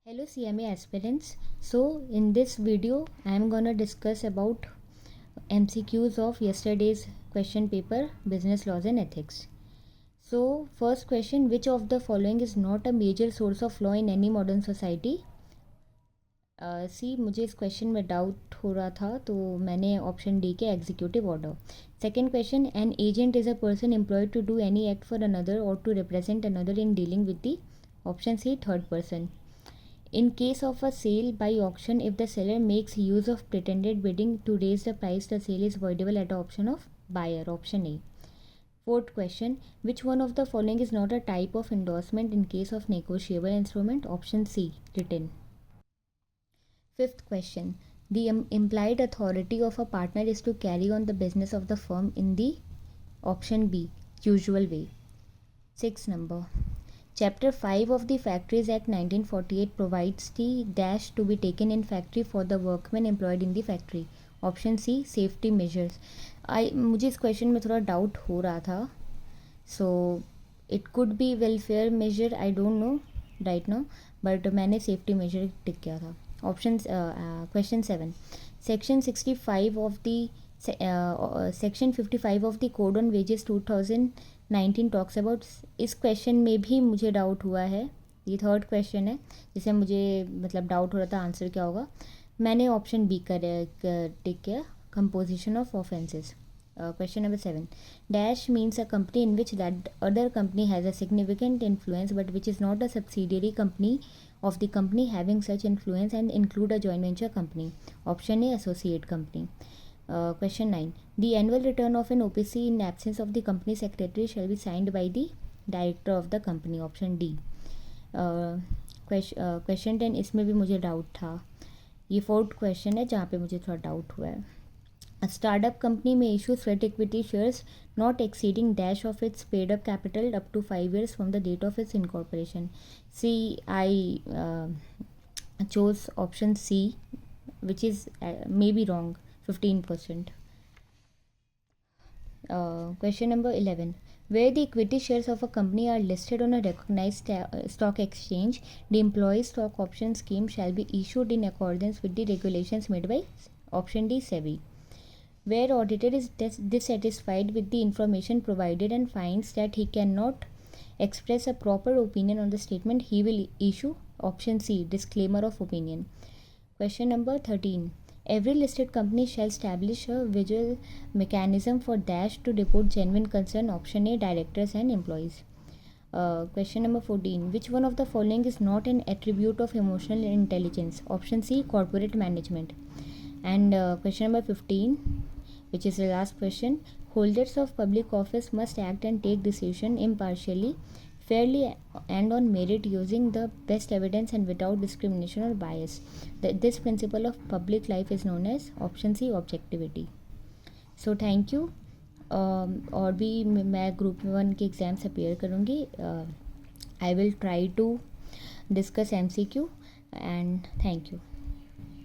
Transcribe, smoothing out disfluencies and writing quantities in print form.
Hello CMA aspirants. So in this video I am gonna discuss about MCQs of yesterday's question paper, business laws and ethics. So first question, which of the following is not a major source of law in any modern society? मुझे इस question में doubt हो रहा था तो मैंने option D के executive order. Second question, an agent is a person employed to do any act for another और to represent another in dealing with the. Option C, third person. In case of a sale by auction, if the seller makes use of pretended bidding to raise the price, the sale is voidable at the option of buyer. Option A. Fourth question, which one of the following is not a type of endorsement in case of negotiable instrument? Option C, written. Fifth question, the implied authority of a partner is to carry on the business of the firm in the option B, usual way. Sixth number, Chapter 5 of the Factories Act 1948 provides the dash to be taken in factory for the workmen employed in the factory. Option C, safety measures. मुझे इस question में थोड़ा doubt हो रहा था. So it could be welfare measure, I don't know right now, but मैंने safety measure टिक किया था. Options, question 7. Section 65 of the Section 55 of the Code on Wages 2019 talks about. इस क्वेश्चन में भी मुझे डाउट हुआ है. ये थर्ड क्वेश्चन है जिसे मुझे मतलब डाउट हो रहा था आंसर क्या होगा. मैंने ऑप्शन बी टिक किया, composition of offences. Question number 7. Dash means a company in which that other company has a significant influence but which is not a subsidiary company of the company having such influence and include a joint venture company. Option A, associate company. Question 9. The annual return of an OPC in absence of the company secretary shall be signed by the director of the company. Option D. Question 10, इसमें भी मुझे doubt था. ये fourth question है जहाँ पे मुझे थोड़ा डाउट हुआ है. A startup company may issue sweat equity shares not exceeding dash of its paid up capital up to 5 years from the date of its incorporation. See, I chose option C, which is maybe wrong, 15%. Question number 11. Where the equity shares of a company are listed on a recognized stock exchange, the employee stock option scheme shall be issued in accordance with the regulations made by option D, SEBI. Where auditor is dissatisfied with the information provided and finds that he cannot express a proper opinion on the statement, he will issue option C, disclaimer of opinion. Question number 13. Every listed company shall establish a visual mechanism for dash to report genuine concern. Option A, directors and employees. Question number 14. Which one of the following is not an attribute of emotional intelligence? Option C, corporate management. And question number 15, which is the last question. Holders of public office must act and take decision impartially, fairly and on merit using the best evidence and without discrimination or bias. This principle of public life is known as option C, objectivity. So thank you. और भी मैं group 1 के exams appear करूँगी. I will try to discuss MCQ and thank you.